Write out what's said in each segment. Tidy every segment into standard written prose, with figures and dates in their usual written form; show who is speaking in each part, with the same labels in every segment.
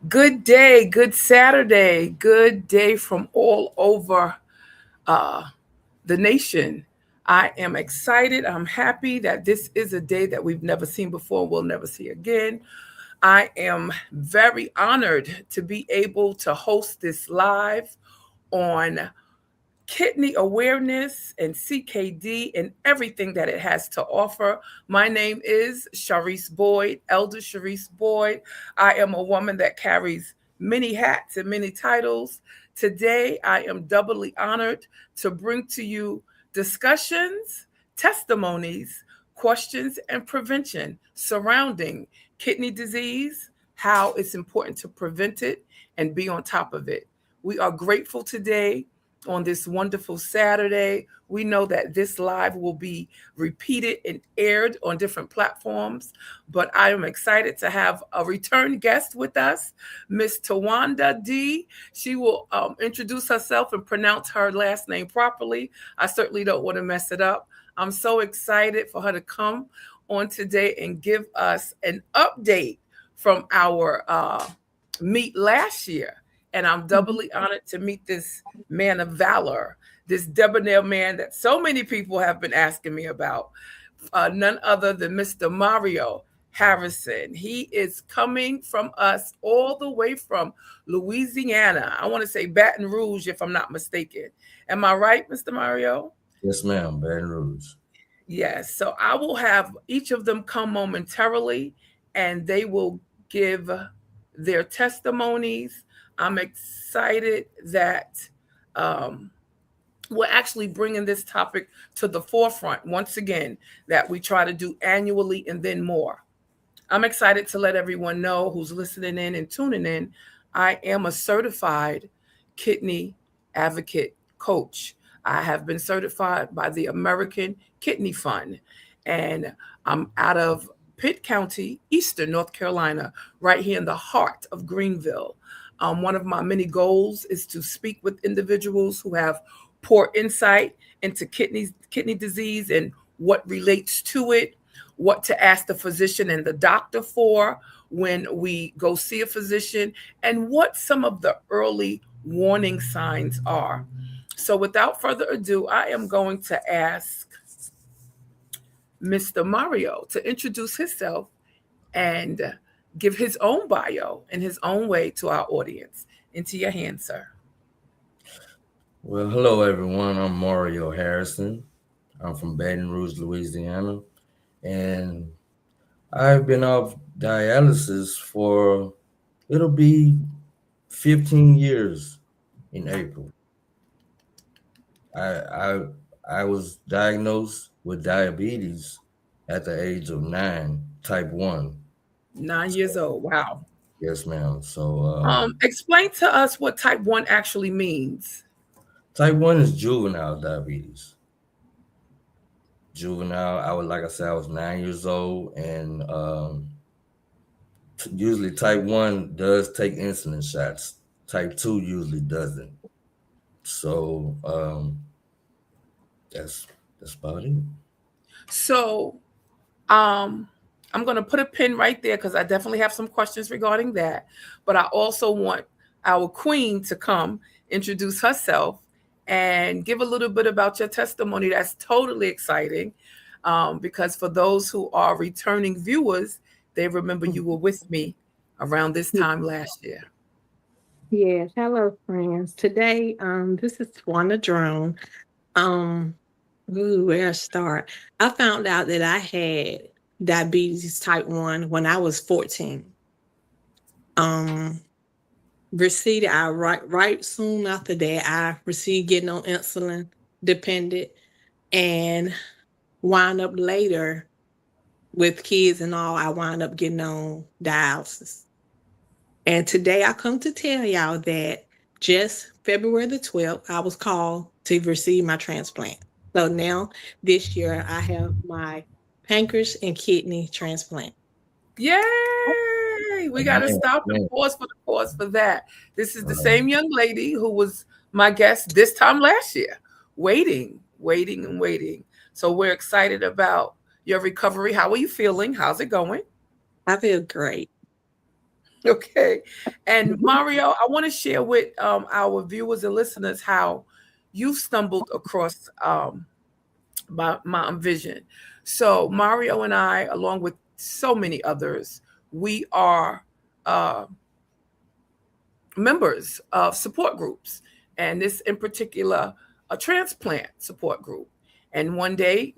Speaker 1: Good day, good Saturday, good day from all over uh, the nation. I am excited. I'm happy that this is a day that we've never seen before, we'll never see again. I am very honored to be able to host this live on kidney awareness and CKD and everything that it has to offer. My name is Sharice Boyd, Elder Sharice Boyd. I am a woman that carries many hats and many titles. Today, I am doubly honored to bring to you discussions, testimonies, questions, and prevention surrounding kidney disease, how it's important to prevent it and be on top of it. We are grateful today on this wonderful Saturday. We know that this live will be repeated and aired on different platforms, but I am excited to have a return guest with us, Miss Tawanda D. She will introduce herself and pronounce her last name properly. I certainly don't want to mess it up. I'm so excited for her to come on today and give us an update from our meet last year. And I'm doubly honored to meet this man of valor, this debonair man that so many people have been asking me about. None other than Mr. Mario Harrison. He is coming from us all the way from Louisiana. I want to say Baton Rouge, if I'm not mistaken. Am I right, Mr. Mario?
Speaker 2: Yes, ma'am. Baton Rouge.
Speaker 1: Yes. So I will have each of them come momentarily and they will give their testimonies. I'm excited that um, we're actually bringing this topic to the forefront once again, that we try to do annually and then more. I'm excited to let everyone know who's listening in and tuning in. I am a certified kidney advocate coach. I have been certified by the American Kidney Fund, and I'm out of Pitt County, Eastern North Carolina, right here in the heart of Greenville. One of my many goals is to speak with individuals who have poor insight into kidney disease and what relates to it, what to ask the physician and the doctor for when we go see a physician, and what some of the early warning signs are. So, without further ado, I am going to ask Mr. Mario to introduce himself and give his own bio in his own way to our audience. Into your hands, sir.
Speaker 2: Well, hello, everyone. I'm Mario Harrison. I'm from Baton Rouge, Louisiana. And I've been off dialysis for, it'll be 15 years in April. I, I, I was diagnosed with diabetes at the age of 9, type 1.
Speaker 1: 9 years old. Wow.
Speaker 2: Yes, ma'am. So,
Speaker 1: Explain to us what type 1 actually means.
Speaker 2: type 1 is juvenile diabetes. Juvenile, like I said, I was 9 years old, and usually type 1 does take insulin shots. Type 2 usually doesn't. So that's about it.
Speaker 1: So, um, I'm going to put a pin right there because I definitely have some questions regarding that. But I also want our queen to come introduce herself and give a little bit about your testimony. That's totally exciting because for those who are returning viewers, they remember you were with me around this time last year.
Speaker 3: Yes, hello friends. Today, this is Twana Drone. Um, where to start? I found out that I had diabetes type 1 when I was 14. Um, received I right soon after that, I received getting on insulin dependent and wind up later with kids and all, I wind up getting on dialysis. And today I come to tell y'all that just February the 12th, I was called to receive my transplant. So now this year I have my pancreas and kidney transplant.
Speaker 1: Yay! We got to
Speaker 2: Amen.
Speaker 1: stop and
Speaker 2: Amen.
Speaker 1: pause for that. This is
Speaker 2: All
Speaker 1: the
Speaker 2: right.
Speaker 1: same young lady who was my guest this time last year, waiting, and waiting. So we're excited about your recovery. How are you feeling? How's it going?
Speaker 3: I feel great.
Speaker 1: Okay. And Mario, I want to share with our viewers and listeners how you stumbled across my vision. So Mario and I, along with so many others, we are uh, members of support groups, and this in particular, a transplant support group. And one day,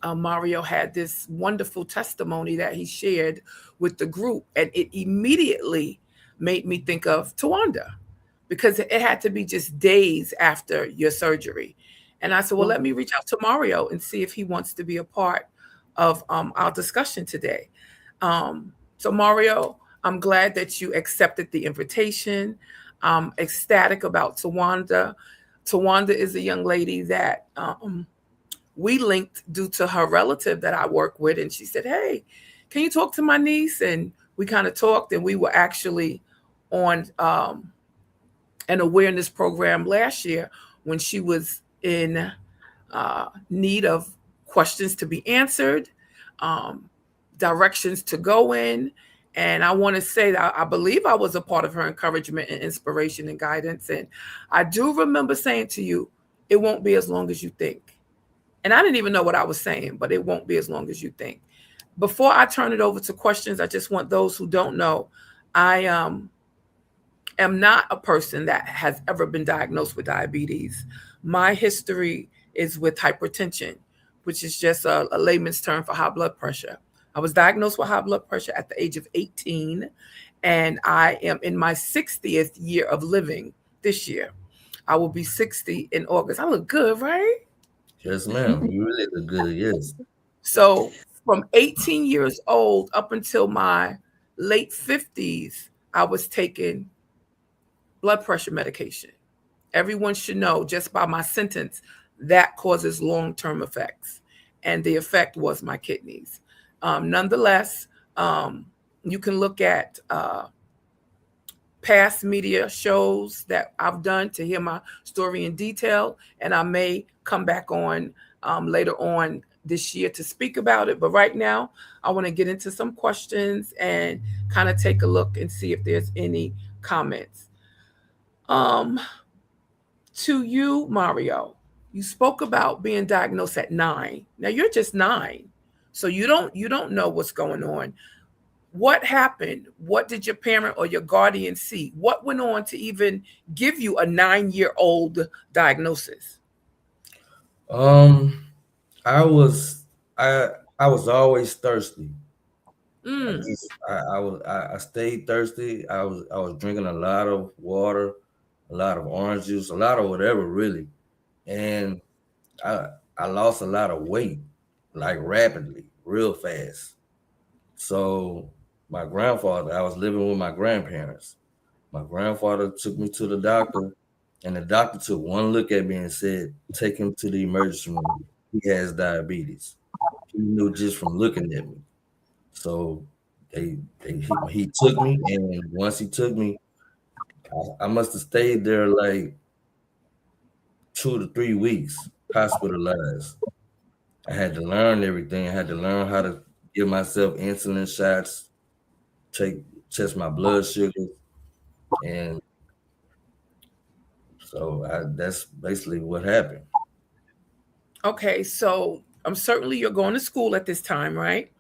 Speaker 1: Mario had this wonderful testimony that he shared with the group, and it immediately made me think of Tawanda because it had to be just days after your surgery. And I said, well, let me reach out to Mario and see if he wants to be a part of our discussion today. So, Mario, I'm glad that you accepted the invitation. I'm ecstatic about Tawanda. Tawanda is a young lady that we linked due to her relative that I work with. And she said, hey, can you talk to my niece? And we kind of talked, and we were actually on an awareness program last year when she was in need of questions to be answered, directions to go in. And I want to say that I believe I was a part of her encouragement and inspiration and guidance. And I do remember saying to you, it won't be as long as you think. And I didn't even know what I was saying, but it won't be as long as you think. Before I turn it over to questions, I just want those who don't know, I am not a person that has ever been diagnosed with diabetes. My history is with hypertension, which is just a layman's term for high blood pressure. I was diagnosed with high blood pressure at the age of 18, and I am in my 60th year of living this year. I will be 60 in August. I look good, right?
Speaker 2: Yes, ma'am. You really look good. Yes.
Speaker 1: So from 18 years old up until my late 50s, I was taking blood pressure medication. Everyone should know just by my sentence that causes long-term effects. And the effect was my kidneys. Nonetheless, you can look at past media shows that I've done to hear my story in detail, and I may come back on later on this year to speak about it. But right now, I want to get into some questions and kind of take a look and see if there's any comments. Um, to you, Mario, you spoke about being diagnosed at 9. Now you're just 9, so you don't know what's going on. What happened? What did your parent or your guardian see? What went on to even give you a 9-year-old diagnosis?
Speaker 2: Um, I was I was always thirsty.
Speaker 1: Mm,
Speaker 2: I stayed thirsty. I was drinking a lot of water, a lot of orange juice, a lot of whatever really, and I I lost a lot of weight like rapidly, real fast. So my grandfather, I was living with my grandparents. My grandfather took me to the doctor, and the doctor took one look at me and said, "Take him to the emergency room. He has diabetes." He knew just from looking at me. So he took me, and once he took me, I must have stayed there like 2 to 3 weeks, hospitalized. I had to learn everything. I had to learn how to give myself insulin shots, take test my blood sugar, and so that's basically what happened.
Speaker 1: okay, so certainly you're going to school at this time, right?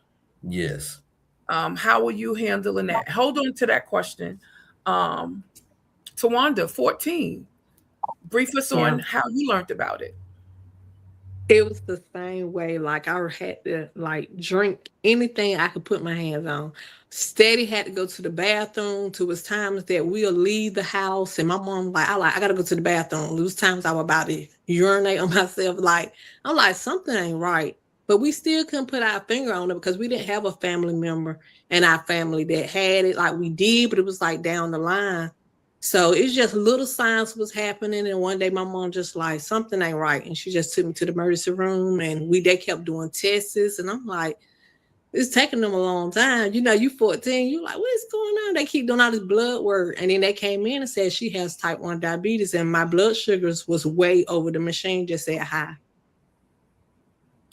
Speaker 2: Yes.
Speaker 1: How are you handling that? Hold on to that question. Um, Tawanda, 14. Brief us
Speaker 3: Yeah.
Speaker 1: on how you learned about it.
Speaker 3: It was the same way. Like I had to like drink anything I could put my hands on. Steady had to go to the bathroom. To was times that we'll leave the house, and my mom I gotta go to the bathroom. There was times I was about to urinate on myself. Like I'm like something ain't right, but we still couldn't put our finger on it because we didn't have a family member in our family that had it. Like we did, but it was like down the line. So it's just little signs was happening, and one day my mom just like something ain't right, and she just took me to the emergency room, and they kept doing tests, and I'm like, it's taking them a long time. You 14, you like, what's going on? They keep doing all this blood work, and then they came in and said she has type 1 diabetes, and my blood sugars was way over the machine just said high.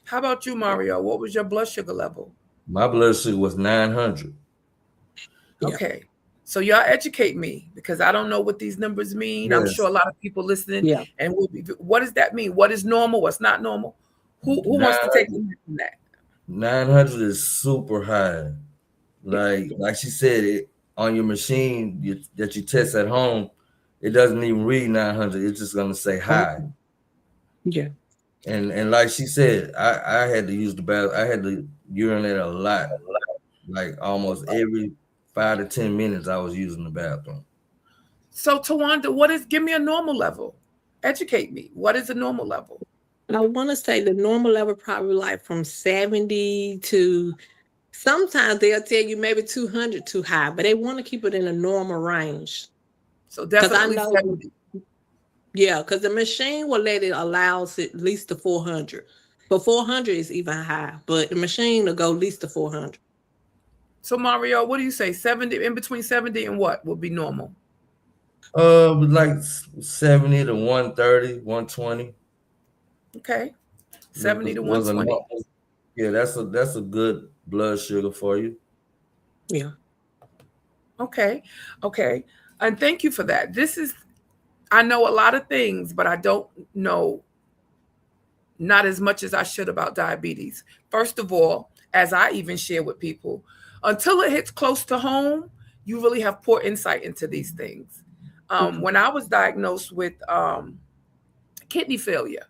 Speaker 1: How about you, Mario? What was your blood sugar level?
Speaker 2: My blood sugar was 900.
Speaker 3: Yeah.
Speaker 1: Okay. So y'all educate me because I don't know what these numbers mean. I'm sure
Speaker 2: Yes,
Speaker 1: a lot of people listening
Speaker 3: Yeah.
Speaker 1: and will be. What does that mean? What is normal? What's not normal? Who wants to take
Speaker 2: 900,
Speaker 1: the lead from that?
Speaker 2: 900 is super high. Like she said, it on your machine that you test at home, it doesn't even read 900. It's just gonna say high.
Speaker 3: Okay. Yeah.
Speaker 2: And like she said, I had to use the bathroom. I had to urinate a lot. Like almost every 5 to 10 minutes, I was using the bathroom.
Speaker 1: So Tawanda, what is? Give me a normal level. Educate me. What is a normal level?
Speaker 3: I want to say the normal level probably like from 70 to sometimes they'll tell you maybe 200 too high, but they want to keep it in a normal range.
Speaker 1: So
Speaker 3: Because I
Speaker 1: definitely
Speaker 3: know,
Speaker 1: 70.
Speaker 3: yeah, because the machine will let it allows at least to 400. But 400 is even high, but the machine will go at least to 400.
Speaker 1: So Mario, what do you say? 70 in between 70 and what would be normal?
Speaker 2: Like 70 to 130, 120
Speaker 1: Okay. 70 to
Speaker 2: was a
Speaker 1: 120.
Speaker 2: yeah. That's a good blood sugar for you.
Speaker 3: Yeah.
Speaker 1: Okay. Okay. And thank you for that. This is I know a lot of things, but I don't know not as much as I should about diabetes. First of all, as I even share with people, until it hits close to home, you really have poor insight into these things.
Speaker 3: Okay.
Speaker 1: When I was diagnosed with kidney failure,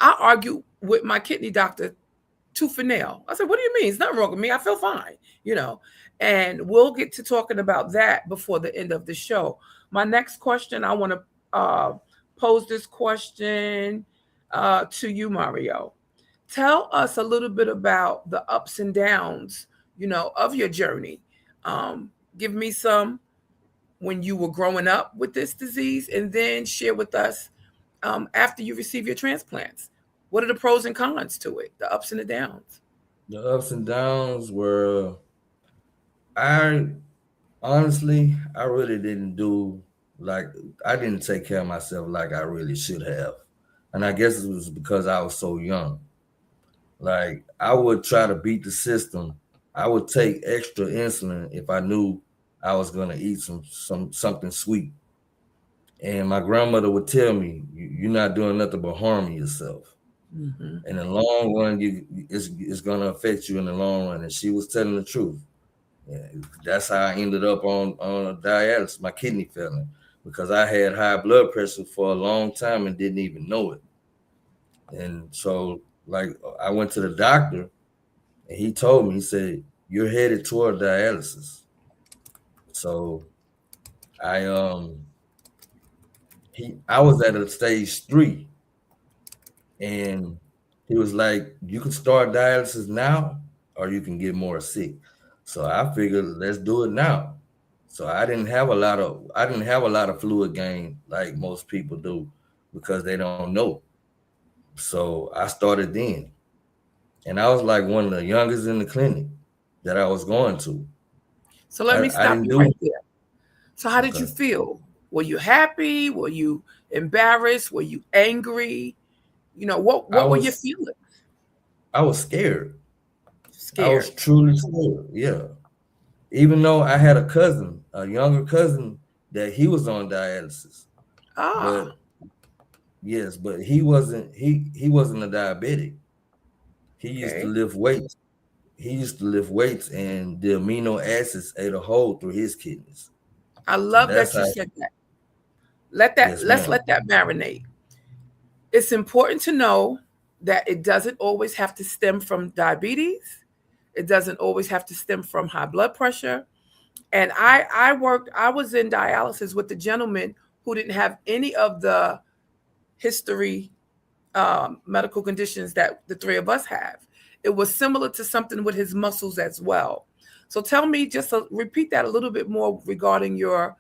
Speaker 1: I argued with my kidney doctor tooth and nail. I said, "What do you mean? It's nothing wrong with me. I feel fine." You know, and we'll get to talking about that before the end of the show. My next question, I want to pose this question to you, Mario. Tell us a little bit about the ups and downs, of your journey. Give me some when you were growing up with this disease, and then share with us after you receive your transplants. What are the pros and cons to it, the ups and the downs?
Speaker 2: The ups and downs were I honestly I really didn't do like I didn't take care of myself like I really should have. And I guess it was because I was so young. Like I would try to beat the system. I would take extra insulin if I knew I was gonna eat something sweet. And my grandmother would tell me, "You're not doing nothing but harming yourself.
Speaker 1: Hmm.
Speaker 2: In the long run, it's gonna affect you in the long run." And she was telling the truth. Yeah, that's how I ended up on dialysis, my kidney failing, because I had high blood pressure for a long time and didn't even know it. And so, like, I went to the doctor, and he told me, he said, "You're headed toward dialysis." So I I was at a stage 3, and he was like, "You can start dialysis now, or you can get more sick." So I figured, let's do it now. So I didn't have a lot of fluid gain like most people do because they don't know. So I started then, and I was like one of the youngest in the clinic that I was going to.
Speaker 1: So let me
Speaker 2: I
Speaker 1: stop
Speaker 2: didn't
Speaker 1: you
Speaker 2: do
Speaker 1: right there. So how did you
Speaker 2: okay.
Speaker 1: feel? Were you happy? Were you embarrassed? Were you angry?
Speaker 2: I
Speaker 1: What were your
Speaker 2: was
Speaker 1: feelings?
Speaker 2: I was scared. I was
Speaker 1: Scared.
Speaker 2: truly scared. Yeah. Even though I had a cousin, a younger cousin, that he was on dialysis.
Speaker 1: Ah,
Speaker 2: But yes, but he wasn't a diabetic. He used to
Speaker 1: okay.
Speaker 2: lift weights. He used to lift weights, and the amino acids ate a hole through his kidneys.
Speaker 1: I
Speaker 2: So
Speaker 1: love
Speaker 2: that's
Speaker 1: that you
Speaker 2: how.
Speaker 1: said that. Let that
Speaker 2: Yes,
Speaker 1: let's
Speaker 2: ma'am.
Speaker 1: let that marinate. It's important to know that it doesn't always have to stem from diabetes. It doesn't always have to stem from high blood pressure. And I was in dialysis with a gentleman who didn't have any of the history medical conditions that the three of us have. It was similar to something with his muscles as well. So tell me, repeat that a little bit more regarding you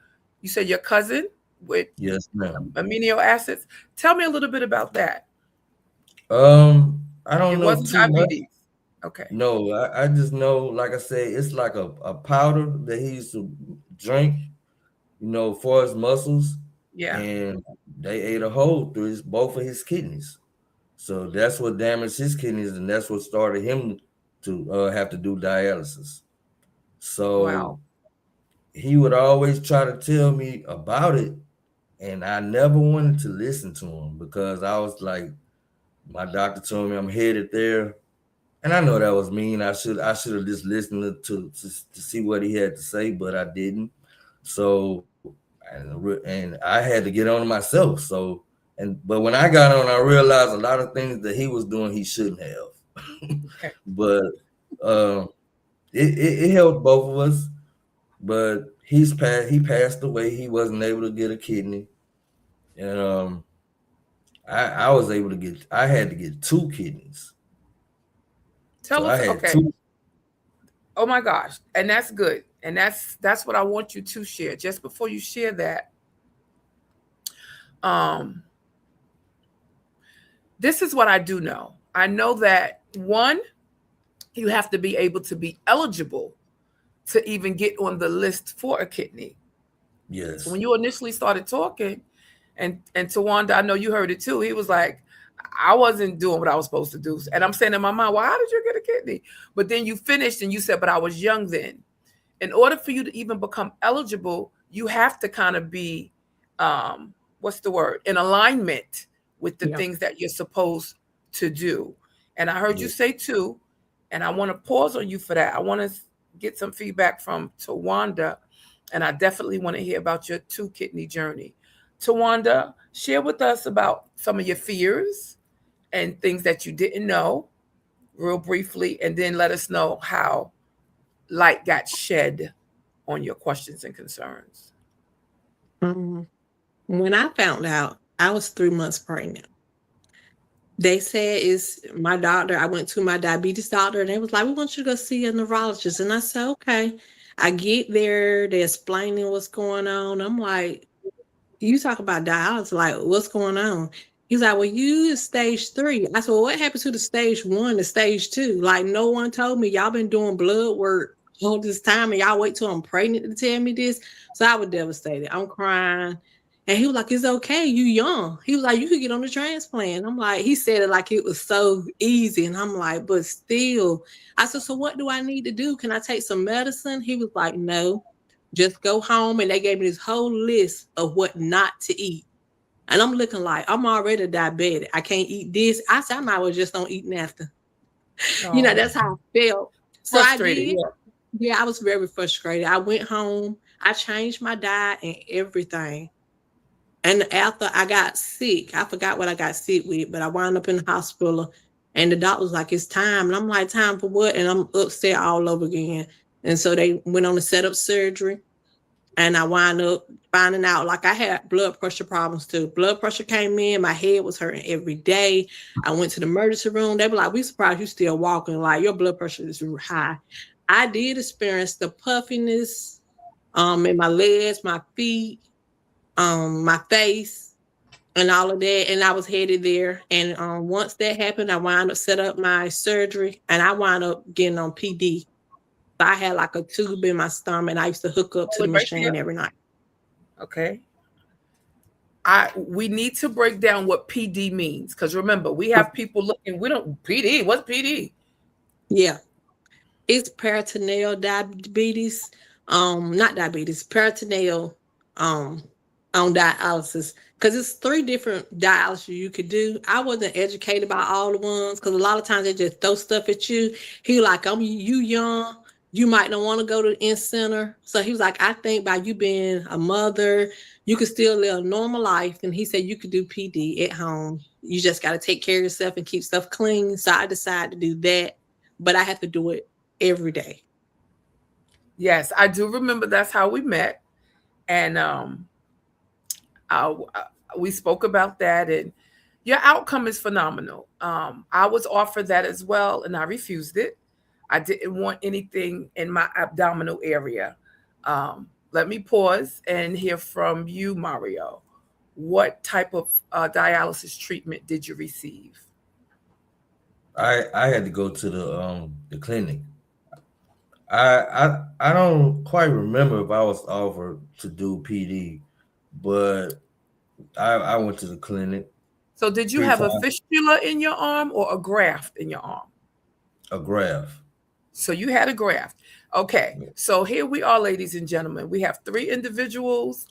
Speaker 1: said your cousin with
Speaker 2: Yes, ma'am.
Speaker 1: amino acids. Tell me a little bit about that.
Speaker 2: I don't
Speaker 1: It
Speaker 2: know
Speaker 1: wasn't
Speaker 2: too much.
Speaker 1: diabetes. Okay.
Speaker 2: No, I just know, like I said, it's like a powder that he used to drink, for his muscles,
Speaker 1: Yeah.
Speaker 2: and they ate a hole through both of his kidneys. So that's what damaged his kidneys, and that's what started him to have to do dialysis.
Speaker 1: Wow.
Speaker 2: So he would always try to tell me about it, and I never wanted to listen to him because I was like, my doctor told me I'm headed there, and I know that was mean. I should have just listened to see what he had to say, but I didn't. So and I had to get on myself. So but when I got on, I realized a lot of things that he was doing he shouldn't have.
Speaker 1: Okay.
Speaker 2: But it helped both of us. But he passed away. He wasn't able to get a kidney, and I was able to get. I had to get 2 kidneys.
Speaker 1: Tell
Speaker 2: So I
Speaker 1: us,
Speaker 2: had
Speaker 1: okay.
Speaker 2: 2.
Speaker 1: Oh my gosh. And that's good. And that's what I want you to share. Just before you share that, this is what I do know. I know that, one, you have to be able to be eligible to even get on the list for a kidney.
Speaker 2: Yes.
Speaker 1: So when you initially started talking, and Tawanda, I know you heard it too. He was like, I wasn't doing what I was supposed to do. And I'm saying in my mind, well, how did you get a kidney? But then you finished and you said, but I was young then. In order for you to even become eligible, you have to kind of be, what's the word? In alignment with the things that you're supposed to do. And I heard you say too, and I want to pause on you for that. I want to get some feedback from Tawanda, and I definitely want to hear about your 2 kidney journey. Tawanda, share with us about some of your fears and things that you didn't know real briefly, and then let us know how light got shed on your questions and concerns.
Speaker 3: When I found out, I was 3 months pregnant. They said it's my doctor. I went to my diabetes doctor, and they was like, we want you to go see a neurologist. And I said, okay. I get there, they're explaining what's going on. I'm like, you talk about dialysis, like, what's going on? He's like, well, you is stage 3. I said, well, what happened to the stage 1 to stage 2? Like, no one told me. Y'all been doing blood work all this time, and y'all wait till I'm pregnant to tell me this. So I was devastated. I'm crying. And he was like, it's okay. You young. He was like, you could get on the transplant. I'm like, he said it like it was so easy. And I'm like, but still. I said, so what do I need to do? Can I take some medicine? He was like, no. Just go home. And they gave me this whole list of what not to eat. And I'm looking like, I'm already diabetic. I can't eat this. I said, I might as well just don't eat nothing. You know, that's how I felt. So
Speaker 1: Frustrated,
Speaker 3: I did. Yeah, I was very frustrated. I went home. I changed my diet and everything. And after I got sick, I forgot what I got sick with, but I wound up in the hospital. And the doctor was like, it's time. And I'm like, time for what? And I'm upset all over again. And so they went on to set up surgery. And I wound up finding out, like, I had blood pressure problems too. Blood pressure came in, my head was hurting every day. I went to the emergency room. They were like, we surprised you still walking. Like, your blood pressure is high. I did experience the puffiness in my legs, my feet, my face, and all of that. And I was headed there. And once that happened, I wound up set up my surgery, and I wound up getting on PD. So I had like a tube in my stomach, and I used to hook up to the machine every night.
Speaker 1: Okay. We need to break down what PD means, because remember, we have people looking. We don't PD. What's PD?
Speaker 3: Yeah, it's peritoneal diabetes. Not diabetes, peritoneal on dialysis, because it's 3 different dialysis you could do. I wasn't educated about all the ones, because a lot of times they just throw stuff at you. He like, you young. You might not want to go to the in-center. So he was like, I think by you being a mother, you could still live a normal life. And he said you could do PD at home. You just got to take care of yourself and keep stuff clean. So I decided to do that, but I have to do it every day.
Speaker 1: Yes, I do remember that's how we met. And we spoke about that, and your outcome is phenomenal. I was offered that as well, and I refused it. I didn't want anything in my abdominal area. Let me pause and hear from you, Mario. What type of dialysis treatment did you receive?
Speaker 2: I had to go to the clinic. I don't quite remember if I was offered to do PD, but I went to the clinic.
Speaker 1: So did you have a fistula in your arm or a graft in your arm?
Speaker 2: A graft.
Speaker 1: So you had a graft. Okay. So here we are, ladies and gentlemen. We have 3 individuals.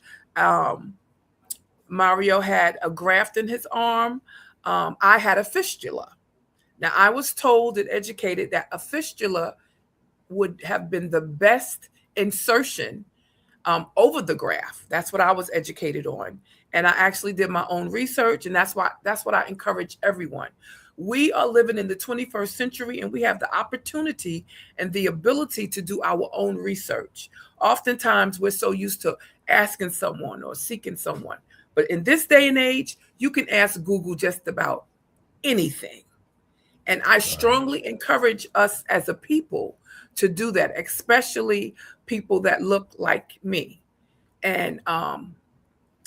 Speaker 1: Mario had a graft in his arm. I had a fistula. Now, I was told and educated that a fistula would have been the best insertion over the graft. That's what I was educated on. And I actually did my own research. And that's what I encourage everyone. We are living in the 21st century, and we have the opportunity and the ability to do our own research. Oftentimes, we're so used to asking someone or seeking someone. But in this day and age, you can ask Google just about anything. And I strongly encourage us as a people to do that, especially people that look like me. And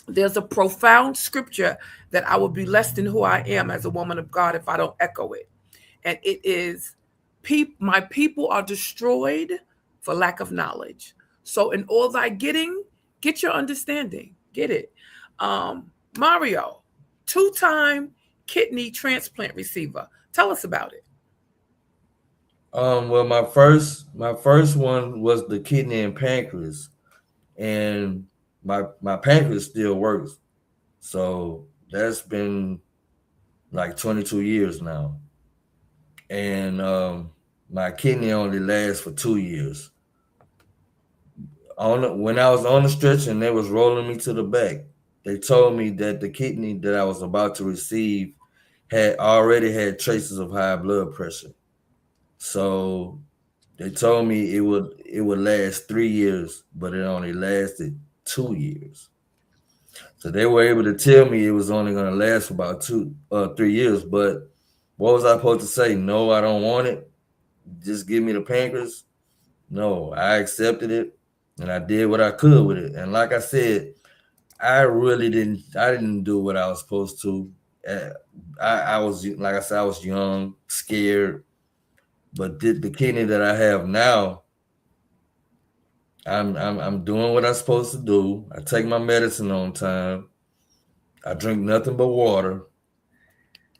Speaker 1: there's a profound scripture that I will be less than who I am as a woman of God if I don't echo it. And it is, my people are destroyed for lack of knowledge. So in all thy getting, get your understanding. Get it. Mario, 2-time kidney transplant receiver. Tell us about it.
Speaker 2: Well, my first one was the kidney and pancreas, and my pancreas still works. So that's been like 22 years now. And my kidney only lasts for 2 years. When I was on the stretcher and they was rolling me to the back, they told me that the kidney that I was about to receive had already had traces of high blood pressure. So they told me it would last 3 years, but it only lasted 2 years. So they were able to tell me it was only going to last for about 3 years. But what was I supposed to say? No, I don't want it. Just give me the pancreas. No, I accepted it, and I did what I could with it. And like I said, I didn't do what I was supposed to. I was, like I said, I was young, scared. But the kidney that I have now, I'm doing what I'm supposed to do. I take my medicine on time. I drink nothing but water.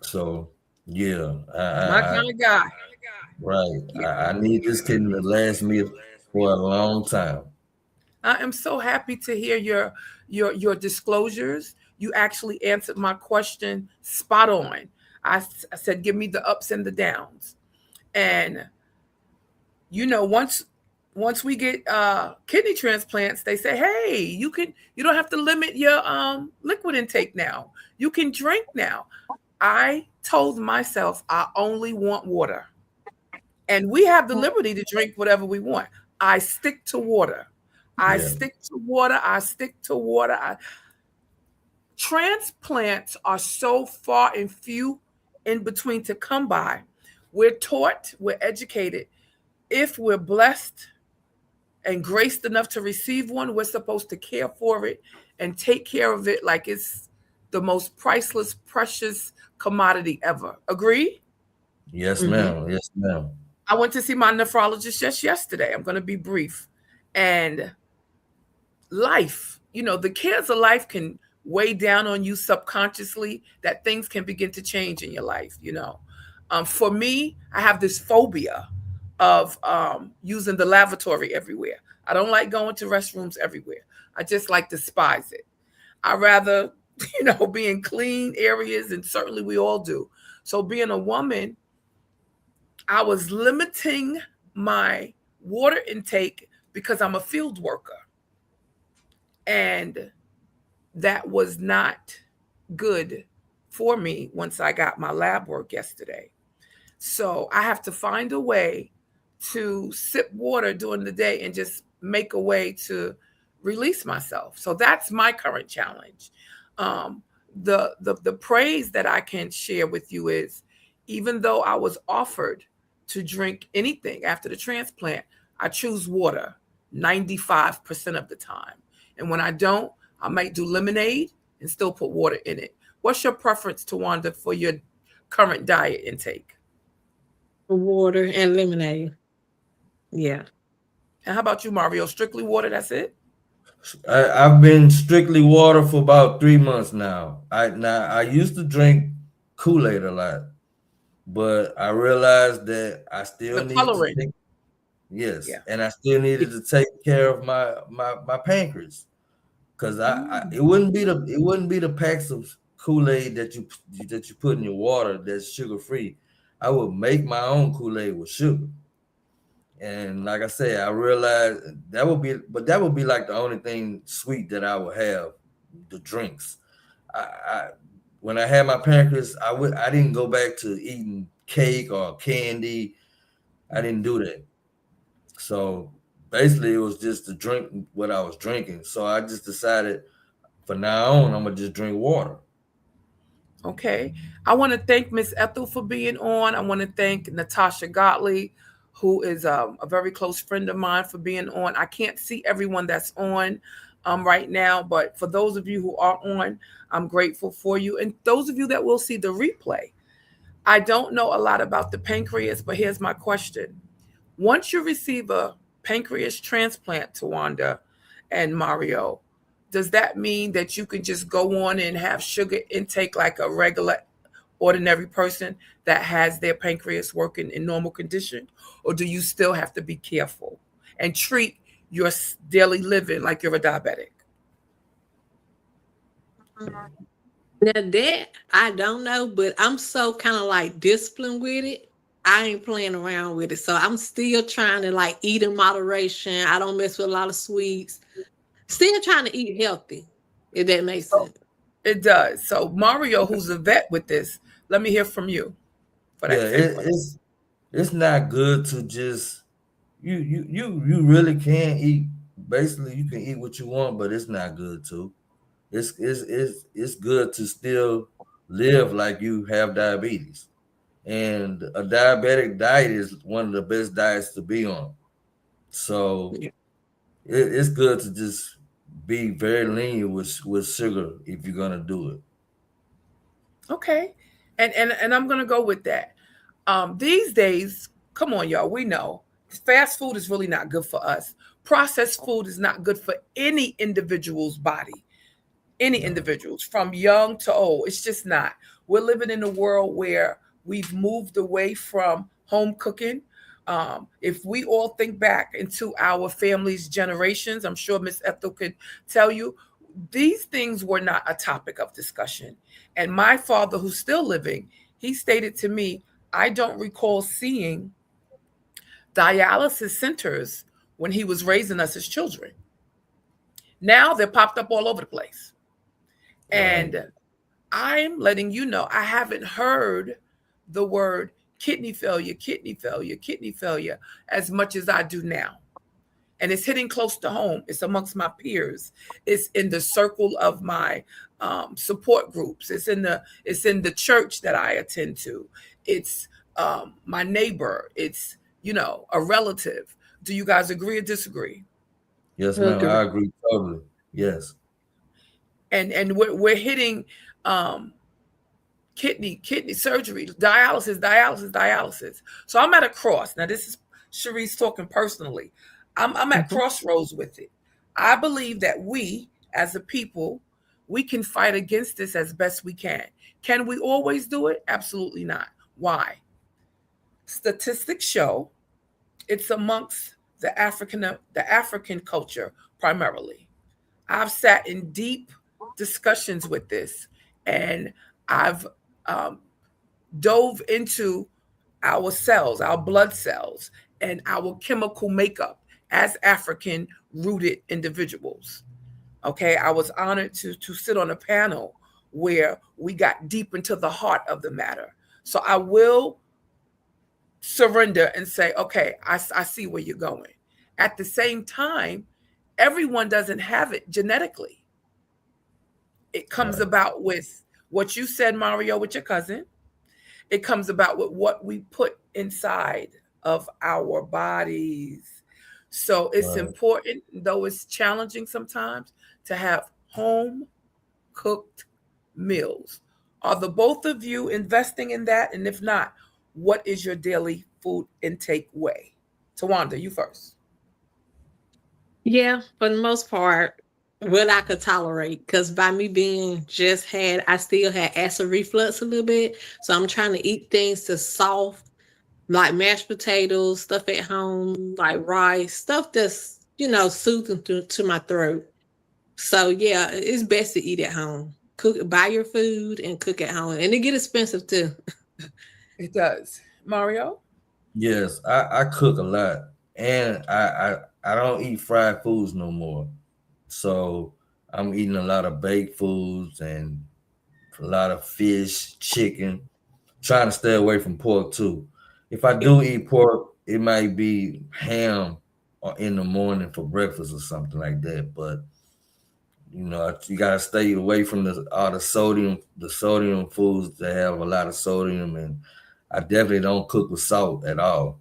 Speaker 2: So yeah,
Speaker 1: My kind of guy.
Speaker 2: right. I need this kidney to last me for a long time.
Speaker 1: I am so happy to hear your disclosures. You actually answered my question spot on. I said, give me the ups and the downs. And once we get kidney transplants, they say, hey, you don't have to limit your liquid intake now. You can drink now. I told myself I only want water. And we have the liberty to drink whatever we want. I stick to water. I stick to water. I stick to water. Transplants are so far and few in between to come by. We're taught, we're educated. If we're blessed and graced enough to receive one, we're supposed to care for it and take care of it like it's the most priceless, precious commodity ever. Agree?
Speaker 2: Yes, ma'am. Yes, ma'am.
Speaker 1: I went to see my nephrologist just yesterday. I'm going to be brief. And life, the cares of life can weigh down on you subconsciously, that things can begin to change in your life. For me, I have this phobia of using the lavatory everywhere. I don't like going to restrooms everywhere. I just like despise it. I rather, be in clean areas, and certainly we all do. So being a woman, I was limiting my water intake because I'm a field worker. And that was not good for me once I got my lab work yesterday. So I have to find a way to sip water during the day and just make a way to release myself. So that's my current challenge. The praise that I can share with you is, even though I was offered to drink anything after the transplant, I choose water 95% of the time. And when I don't, I might do lemonade and still put water in it. What's your preference, Tawanda, for your current diet intake?
Speaker 3: Water and lemonade. Yeah.
Speaker 1: And how about you, Mario? Strictly water, that's it?
Speaker 2: I've been strictly water for about 3 months now. I used to drink Kool-Aid a lot, but I realized that I still need to Yes,
Speaker 1: Yeah.
Speaker 2: and I still needed to take care of my pancreas because
Speaker 1: Mm.
Speaker 2: it wouldn't be the packs of Kool-Aid that you put in your water that's sugar free. I would make my own Kool-Aid with sugar. And like I said, I realized that would be like the only thing sweet that I would have, the drinks. I when I had my pancreas, I didn't go back to eating cake or candy. I didn't do that. So basically, it was just to drink what I was drinking. So I just decided from now on, I'm gonna just drink water.
Speaker 1: Okay. I want to thank Miss Ethel for being on. I want to thank Natasha Gottlieb, who is a very close friend of mine, for being on. I can't see everyone that's on right now, but for those of you who are on, I'm grateful for you. And those of you that will see the replay, I don't know a lot about the pancreas, but here's my question. Once you receive a pancreas transplant, Tawanda and Mario, does that mean that you can just go on and have sugar intake like a regular, ordinary person that has their pancreas working in normal condition? Or do you still have to be careful and treat your daily living like you're a diabetic?
Speaker 3: Now that I don't know, but I'm so kind of like disciplined with it. I ain't playing around with it. So I'm still trying to like eat in moderation. I don't mess with a lot of sweets. Still trying to eat healthy, if that makes
Speaker 1: So
Speaker 3: sense.
Speaker 1: it does. So Mario, who's a vet with this, let me hear from you for
Speaker 2: Yeah,
Speaker 1: that same question.
Speaker 2: it's not good to just you really can eat. Basically, you can eat what you want, but it's not good to. It's good to still live like you have diabetes. And a diabetic diet is one of the best diets to be on. So
Speaker 3: Yeah.
Speaker 2: it's good to just be very lenient with sugar if you're gonna do it.
Speaker 1: Okay. And I'm gonna go with that. These days, come on, y'all, we know fast food is really not good for us. Processed food is not good for any individual's body, any
Speaker 2: No.
Speaker 1: individuals, from young to old. It's just not. We're living in a world where we've moved away from home cooking. If we all think back into our family's generations, I'm sure Miss Ethel could tell you, these things were not a topic of discussion. And my father, who's still living, he stated to me, I don't recall seeing dialysis centers when he was raising us as children. Now they're popped up all over the place.
Speaker 2: Right.
Speaker 1: And I'm letting you know, I haven't heard the word kidney failure as much as I do now. And it's hitting close to home. It's amongst my peers. It's in the circle of my support groups. It's in the church that I attend to. It's my neighbor. It's a relative. Do you guys agree or disagree?
Speaker 2: Yes, ma'am.
Speaker 3: Agree.
Speaker 2: I agree totally. Yes.
Speaker 1: And we're hitting um, kidney surgery, dialysis. So I'm at a cross. Now this is Sharice talking personally. I'm at
Speaker 3: Mhm.
Speaker 1: crossroads with it. I believe that we as a people, we can fight against this as best we can. Can we always do it? Absolutely not. Why? Statistics show it's amongst the African culture primarily. I've sat in deep discussions with this, and I've um, dove into our cells, our blood cells, and our chemical makeup as African rooted individuals. Okay, I was honored to sit on a panel where we got deep into the heart of the matter. So I will surrender and say, okay, I see where you're going. At the same time, everyone doesn't have it genetically. It comes
Speaker 2: Right.
Speaker 1: about with what you said, Mario, with your cousin. It comes about with what we put inside of our bodies. So it's
Speaker 2: Right.
Speaker 1: important, though it's challenging sometimes, to have home cooked meals. Are the both of you investing in that? And if not, what is your daily food intake way? Tawanda, you first.
Speaker 3: Yeah, for the most part, what I could tolerate. Because by me being just had, I still had acid reflux a little bit. So I'm trying to eat things to soft. like mashed potatoes, stuff at home, like rice, stuff that's, soothing to my throat. So yeah, it's best to eat at home. Cook, buy your food and cook at home. And it get expensive too.
Speaker 1: It does. Mario?
Speaker 2: Yes, I cook a lot, and I don't eat fried foods no more. So I'm eating a lot of baked foods and a lot of fish, chicken. Trying to stay away from pork too. If I do eat pork, it might be ham or in the morning for breakfast or something like that. But you gotta stay away from all the sodium foods that have a lot of sodium, and I definitely don't cook with salt at all.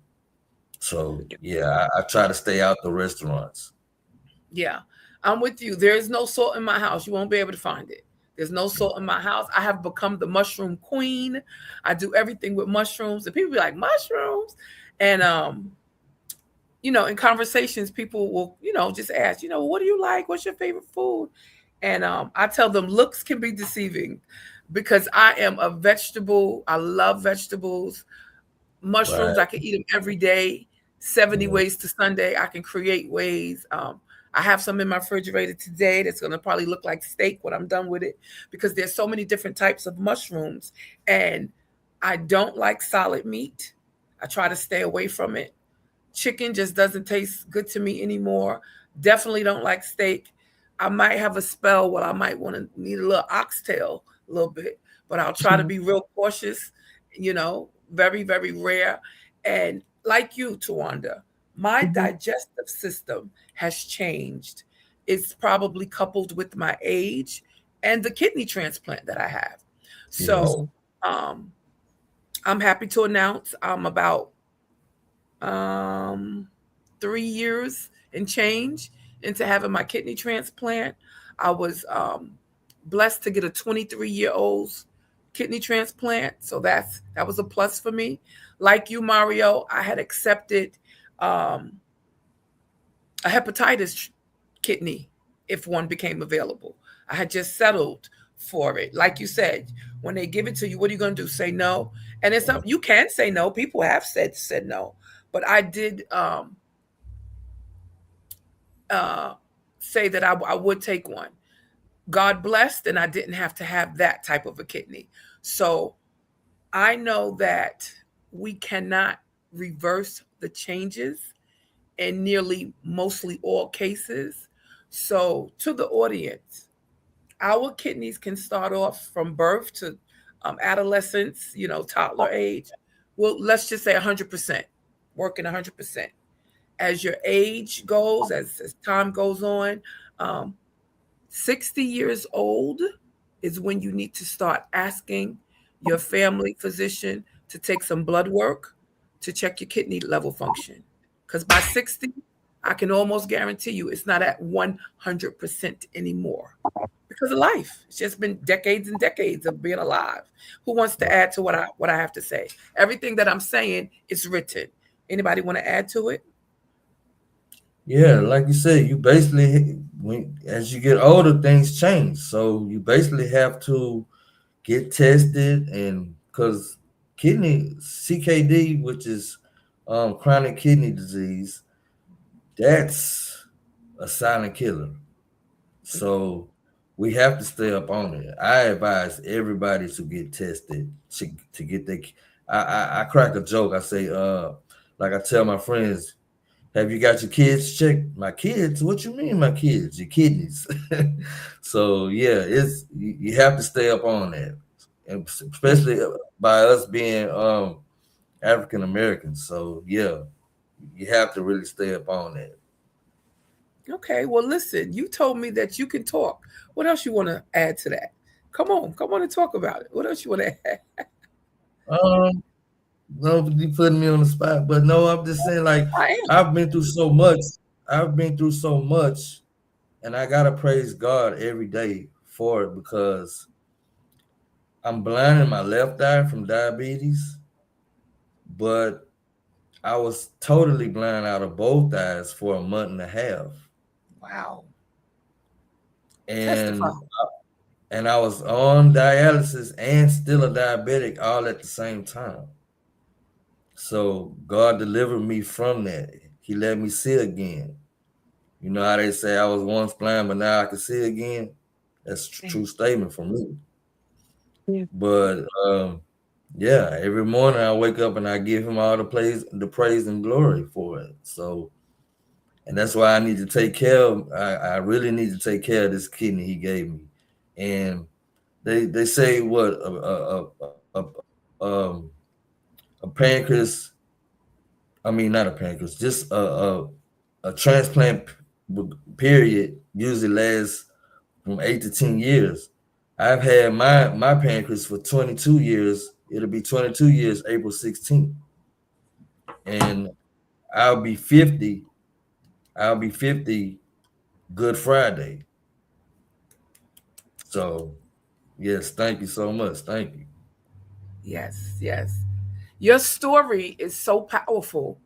Speaker 2: So yeah, I try to stay out the restaurants.
Speaker 1: Yeah, I'm with you. There is no salt in my house. You won't be able to find it. There's no salt in my house. I have become the mushroom queen. I do everything with mushrooms, and people be like, mushrooms. And in conversations, people will, just ask, what do you like? What's your favorite food? And I tell them looks can be deceiving because I am a vegetable. I love vegetables. Mushrooms,
Speaker 2: Right.
Speaker 1: I can eat them every day. 70
Speaker 2: Yeah.
Speaker 1: ways to Sunday. I can create ways. I have some in my refrigerator today that's going to probably look like steak when I'm done with it because there's so many different types of mushrooms. And I don't like solid meat. I try to stay away from it. Chicken just doesn't taste good to me anymore. Definitely don't like steak. I might have a spell where I might want to need a little oxtail a little bit, but I'll try to be real cautious, very, very rare. And like you, Tawanda, my
Speaker 3: Mhm.
Speaker 1: digestive system has changed. It's probably coupled with my age and the kidney transplant that I have.
Speaker 2: Yes.
Speaker 1: So um, I'm happy to announce I'm about um, 3 years and change into having my kidney transplant. I was blessed to get a 23-year-old's kidney transplant, so that was a plus for me. Like you, Mario, I had accepted um, a hepatitis kidney if one became available. I had just settled for it. Like you said, when they give it to you, what are you going to do? Say no? And it's something you can say no. People have said no, but I did uh, say that I would take one. God blessed, and I didn't have to have that type of a kidney. So I know that we cannot reverse the changes in nearly mostly all cases. So, to the audience, our kidneys can start off from birth to adolescence, toddler age. Well, let's just say 100%, working 100%. As your age goes, as time goes on, um, 60 years old is when you need to start asking your family physician to take some blood work to check your kidney level function. Because by 60, I can almost guarantee you it's not at 100% anymore because of life. It's just been decades and decades of being alive. Who wants to add to what I have to say? Everything that I'm saying is written. Anybody want to add to it?
Speaker 2: Yeah, like you said, you basically as you get older, things change. So you basically have to get tested, and because kidney CKD, which is chronic kidney disease, that's a silent killer. So we have to stay up on it. I advise everybody to get tested to get their. I crack a joke. I say, like I tell my friends, have you got your kids checked? My kids? What you mean, my kids? Your kidneys. So yeah, you have to stay up on that, and especially by us being African Americans. So yeah, you have to really stay up on that.
Speaker 1: Okay, well, listen, you told me that you can talk. What else you want to add to that? Come on and talk about it. What else you want to add?
Speaker 2: Um, no, you putting me on the spot, but no, I'm just saying like
Speaker 1: I am.
Speaker 2: I've been through so much. I've been through so much, and I gotta praise God every day for it because I'm blind in my left eye from diabetes, but I was totally blind out of both eyes for a month and a half,
Speaker 1: Wow. Testify.
Speaker 2: and I was on dialysis and still a diabetic all at the same time. So God delivered me from that. He let me see again. You know how they say I was once blind, but now I can see again? That's a true statement from me.
Speaker 3: Yeah.
Speaker 2: But yeah, every morning I wake up and I give him all the praise and glory for it. So, and that's why I need to take care of. I really need to take care of this kidney he gave me. And they say what a pancreas. I mean, not a pancreas, just a transplant period usually lasts from 8 to 10 years. I've had my pancreas for 22 years. It'll be 22 years April 16th. And I'll be 50. I'll be 50 Good Friday. So yes, thank you so much. Thank you.
Speaker 1: Yes, yes. Your story is so powerful.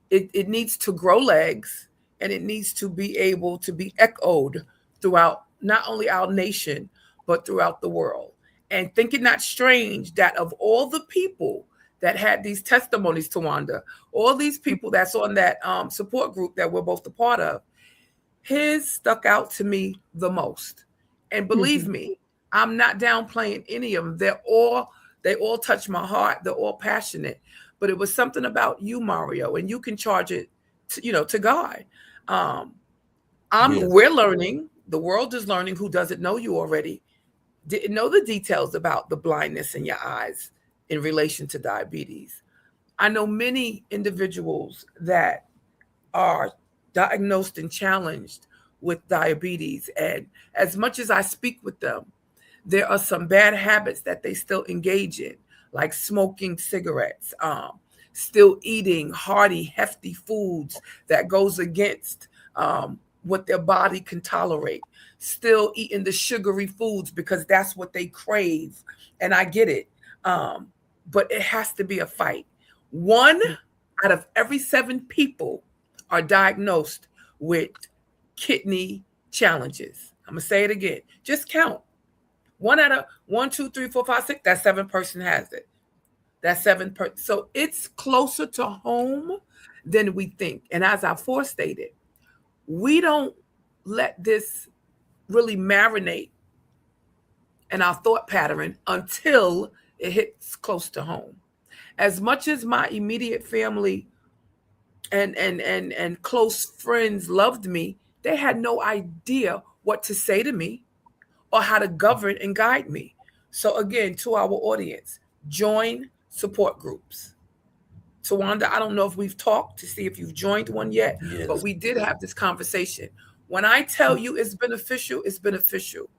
Speaker 1: It needs to grow legs, and it needs to be able to be echoed throughout not only our nation, but throughout the world. And think it not strange that of all the people that had these testimonies, Tawanda, all these people that's on that support group that we're both a part of, his stuck out to me the most. And believe me, I'm not downplaying any of them. They all touch my heart. They're all passionate. But it was something about you, Mario, and you can charge it to God. Um,
Speaker 2: Yes.
Speaker 1: we're learning, the world is learning, who doesn't know you already, didn't know the details about the blindness in your eyes in relation to diabetes. I know many individuals that are diagnosed and challenged with diabetes. And as much as I speak with them, there are some bad habits that they still engage in, like smoking cigarettes, still eating hearty, hefty foods that goes against what their body can tolerate, still eating the sugary foods because that's what they crave. And I get it. But it has to be a fight. One out of every 7 people are diagnosed with kidney challenges. I'm gonna say it again. Just count. One out of 1, 2, 3, 4, 5, 6. That 7th person has it. That 7th person. So it's closer to home than we think. And as I forestated, we don't let this really marinate in our thought pattern until it hits close to home. As much as my immediate family and close friends loved me, they had no idea what to say to me or how to govern and guide me. So again, to our audience, join support groups. Tawanda, I don't know if we've talked to see if you've joined one yet, but
Speaker 2: Yes.
Speaker 1: we did have this conversation. When I tell you it's beneficial, it's beneficial.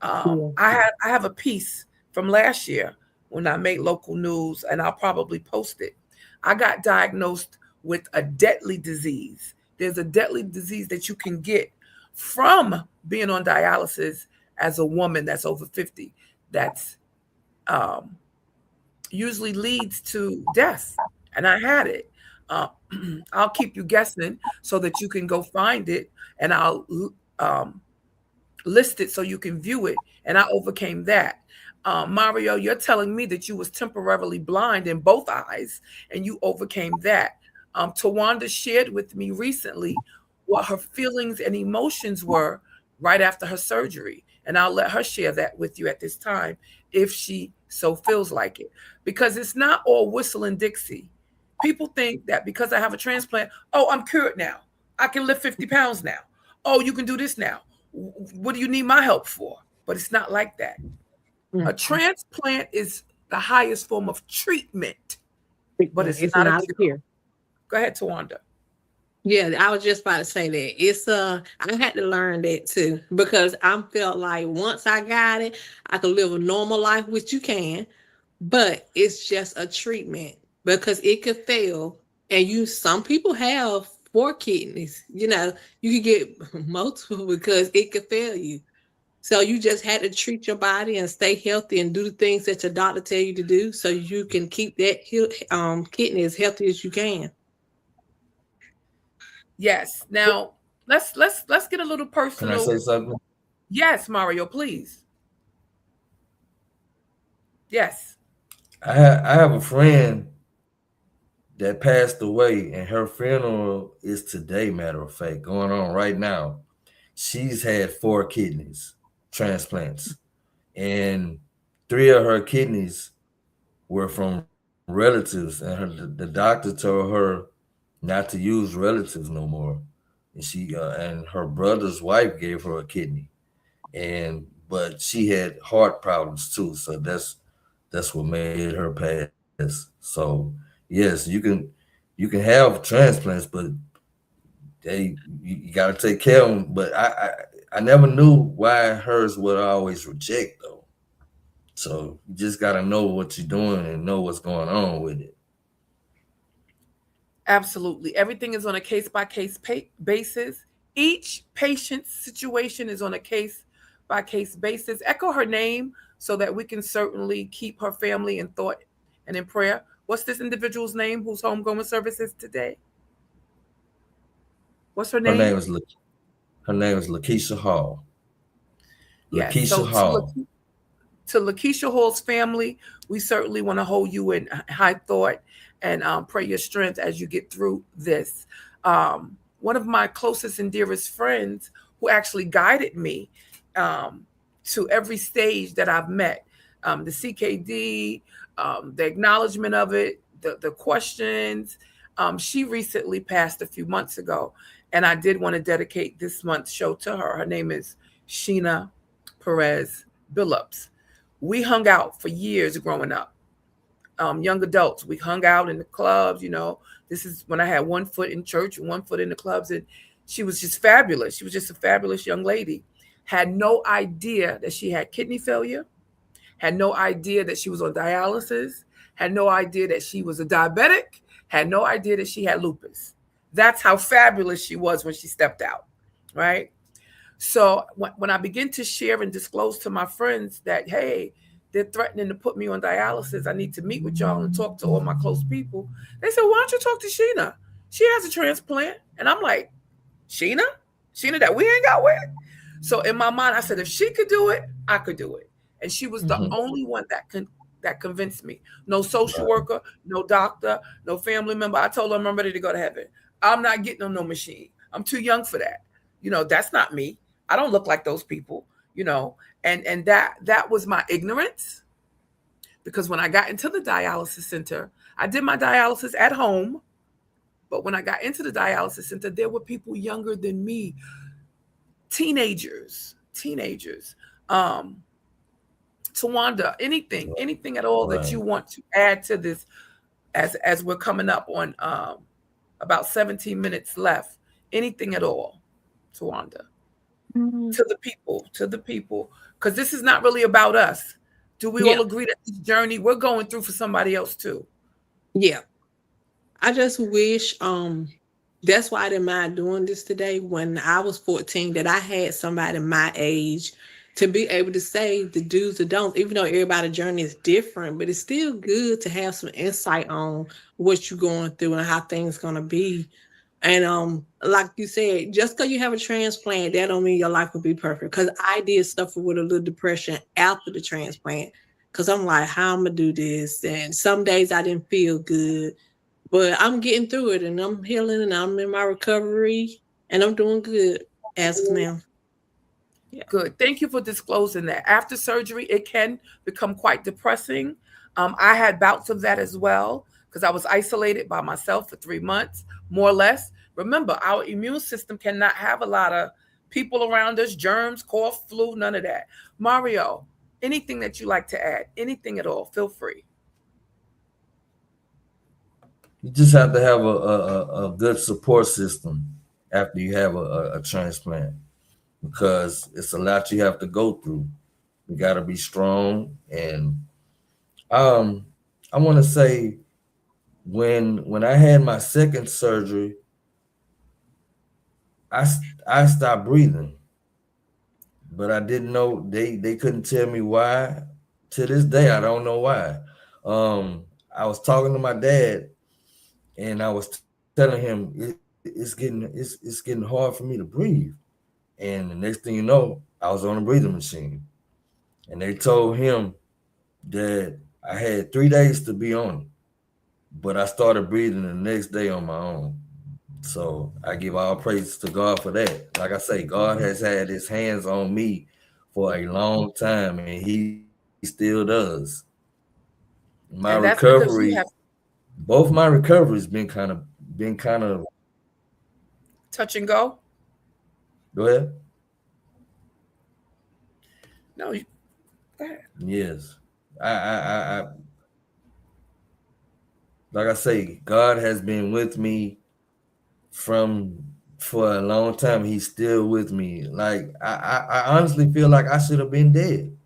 Speaker 3: Yeah.
Speaker 1: I have a piece from last year when I made local news, and I'll probably post it. I got diagnosed with a deadly disease. There's a deadly disease that you can get from being on dialysis as a woman that's over 50. That's um, usually leads to death. And I had it. Uh, I'll keep you guessing so that you can go find it, and I'll um, list it so you can view it. And I overcame that. Mario, you're telling me that you was temporarily blind in both eyes, and you overcame that. Tawanda shared with me recently what her feelings and emotions were right after her surgery. And I'll let her share that with you at this time if she so feels like it. Because it's not all whistle and Dixie. People think that because I have a transplant, oh, I'm cured now. I can lift 50 pounds now. Oh, you can do this now. What do you need my help for? But it's not like that. A transplant is the highest form of treatment, but it's not a cure.
Speaker 3: here.
Speaker 1: Go ahead, Tawanda.
Speaker 3: Yeah, I was just about to say that. I had to learn that too because I felt like once I got it, I could live a normal life, which you can, but it's just a treatment because it could fail. And some people have 4 kidneys, you could get multiple because it could fail you. So you just had to treat your body and stay healthy and do the things that your doctor tell you to do so you can keep that kidney as healthy as you can.
Speaker 1: Yes. Now let's get a little
Speaker 2: Can I
Speaker 1: personal.
Speaker 2: say something?
Speaker 1: Yes, Mario, please. Yes.
Speaker 2: I have a friend that passed away, and her funeral is today, matter of fact, going on right now. She's had 4 kidneys transplants, and 3 of her kidneys were from relatives, and the doctor told her not to use relatives no more. And she and her brother's wife gave her a kidney, and but she had heart problems too, so that's what made her pass. So yes, you can have transplants, but you got to take care of them. But I never knew why hers would always reject though. So you just got to know what you're doing and know what's going on with it.
Speaker 1: Absolutely. Everything is on a case by case basis. Each patient's situation is on a case by case basis. Echo her name so that we can certainly keep her family in thought and in prayer. What's this individual's name whose homegoing service is today? What's her
Speaker 2: Her
Speaker 1: name?
Speaker 2: name is her name is Lakeisha Hall.
Speaker 1: Yes.
Speaker 2: Lakeisha
Speaker 1: So
Speaker 2: Hall.
Speaker 1: to Lakeisha Hall's family, we certainly want to hold you in high thought and pray your strength as you get through this. One of my closest and dearest friends who actually guided me to every stage that I've met, the CKD, the acknowledgement of it, the questions. She recently passed a few months ago, and I did want to dedicate this month's show to her. Her name is Sheena Perez Billups. We hung out for years growing up. Young adults, we hung out in the clubs. This is when I had one foot in church and one foot in the clubs, and she was just fabulous. She was just a fabulous young lady. Had no idea that she had kidney failure, had no idea that she was on dialysis, had no idea that she was a diabetic, had no idea that she had lupus. That's how fabulous she was when she stepped out, right? So when I begin to share and disclose to my friends that, hey, they're threatening to put me on dialysis, I need to meet with y'all and talk to all my close people. They said, why don't you talk to Sheena? She has a transplant. And I'm like, Sheena? Sheena that we ain't got with? So in my mind, I said, if she could do it, I could do it. And she was the only one that convinced me. No social worker, no doctor, no family member. I told her I'm ready to go to heaven. I'm not getting on no machine. I'm too young for that. That's not me. I don't look like those people, and that was my ignorance. Because when I got into the dialysis center, I did my dialysis at home. But when I got into the dialysis center, there were people younger than me, teenagers. Tawanda, anything at all that you want to add to this as we're coming up on about 17 minutes left, anything at all, Tawanda? To the people, because this is not really about us. Do we all agree that this journey we're going through for somebody else too?
Speaker 3: Yeah. I just wish that's why I didn't mind doing this today. When I was 14, that I had somebody my age to be able to say the do's and don'ts, even though everybody's journey is different, but it's still good to have some insight on what you're going through and how things gonna be. And like you said, just because you have a transplant, that don't mean your life will be perfect. Because I did suffer with a little depression after the transplant. Because I'm like, how I'm gonna do this? And some days I didn't feel good, but I'm getting through it, and I'm healing, and I'm in my recovery, and I'm doing good as of now.
Speaker 1: Yeah. Good. Thank you for disclosing that. After surgery, it can become quite depressing. I had bouts of that as well because I was isolated by myself for 3 months, more or less. Remember, our immune system cannot have a lot of people around us, germs, cough, flu, none of that. Mario, anything that you like to add, anything at all, feel free.
Speaker 2: You just have to have a good support system after you have a transplant, because it's a lot you have to go through. You got to be strong. And I want to say, when I had my second surgery, I stopped breathing, but I didn't know, they couldn't tell me why. To this day, I don't know why. I was talking to my dad, and I was telling him it's getting hard for me to breathe. And the next thing you know, I was on a breathing machine, and they told him that I had 3 days to be on it. but I started breathing the next day on my own. So I give all praise to God for that. Like I say, God has had his hands on me for a long time, and he still does. My
Speaker 1: And that's because you
Speaker 2: recovery,
Speaker 1: have
Speaker 2: both my recoveries been kind of
Speaker 1: touch and go.
Speaker 2: go ahead.
Speaker 1: No, you go ahead.
Speaker 2: Yes. I like I say, God has been with me from for a long time. He's still with me. Like I honestly feel like I should have been dead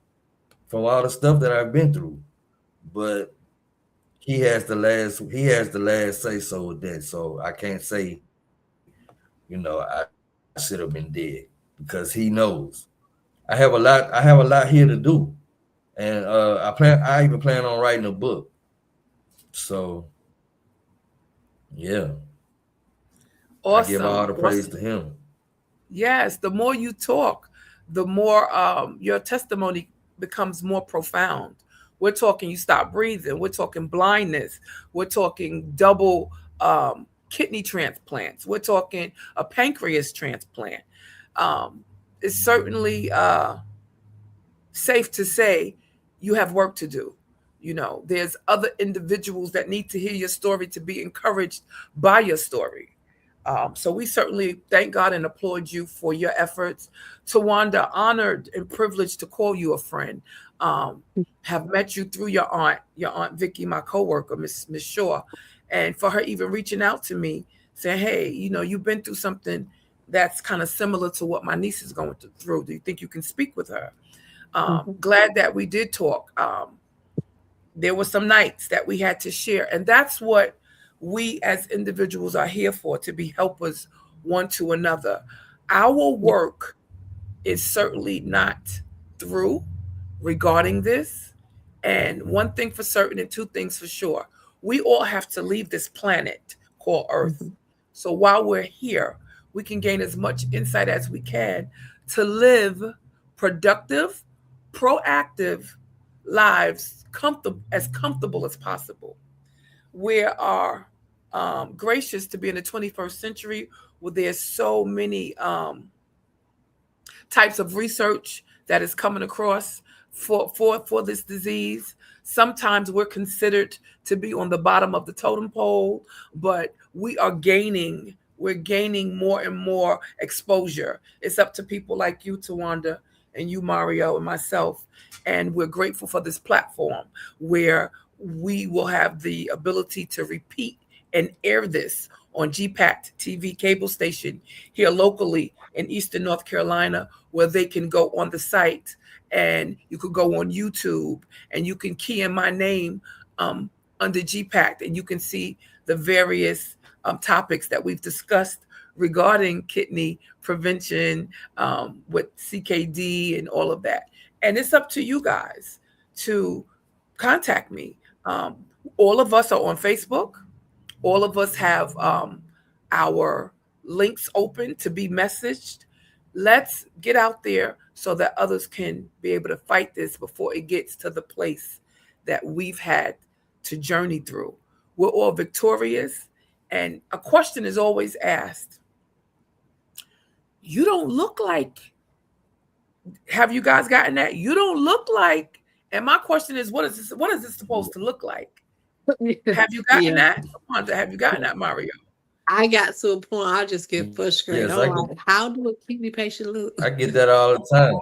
Speaker 2: from all the stuff that I've been through. But he has the last say so with that. So I can't say, I should have been dead because he knows. I have a lot here to do. And I even plan on writing a book. So yeah, I give all
Speaker 1: Awesome.
Speaker 2: the praise to
Speaker 1: Awesome.
Speaker 2: him.
Speaker 1: Yes, the more you talk, the more your testimony becomes more profound. We're talking you stop breathing. We're talking blindness. We're talking double kidney transplants. We're talking a pancreas transplant. Um, it's certainly safe to say you have work to do. There's other individuals that need to hear your story to be encouraged by your story. So we certainly thank God and applaud you for your efforts. Tawanda, honored and privileged to call you a friend. Have met you through your aunt Vicky, my coworker, Miss Shaw, and for her even reaching out to me, saying, "Hey, you've been through something that's kind of similar to what my niece is going through. Do you think you can speak with her?"
Speaker 3: Mhm.
Speaker 1: Glad that we did talk. There were some nights that we had to share, and that's what we as individuals are here for, to be helpers one to another. Our
Speaker 3: Yeah.
Speaker 1: work is certainly not through regarding this. And one thing for certain, and two things for sure, we all have to leave this planet called Earth.
Speaker 3: Mhm.
Speaker 1: So while we're here, we can gain as much insight as we can to live productive, proactive lives, comfortable as possible. We are gracious to be in the 21st century where there's so many types of research that is coming across for this disease. Sometimes we're considered to be on the bottom of the totem pole, but we're gaining more and more exposure. It's up to people like you, Tawanda, and you, Mario, and myself. And we're grateful for this platform where we will have the ability to repeat and air this on GPAC TV cable station here locally in Eastern North Carolina, where they can go on the site and you could go on YouTube and you can key in my name um, under GPAC and you can see the various topics that we've discussed regarding kidney prevention with CKD and all of that. And it's up to you guys to contact me. Um, all of us are on Facebook. All of us have our links open to be messaged. Let's get out there so that others can be able to fight this before it gets to the place that we've had to journey through. We're all victorious. And a question is always asked: you don't look like, have you guys gotten that? You don't look like, and my question is, what is this supposed to look like? Have you gotten
Speaker 3: Yeah.
Speaker 1: that? Wanda, have you gotten that, Mario?
Speaker 3: I got to a point I just get frustrated.
Speaker 2: Yes,
Speaker 3: I'm like, how do a kidney patient look?
Speaker 2: I get that all the time.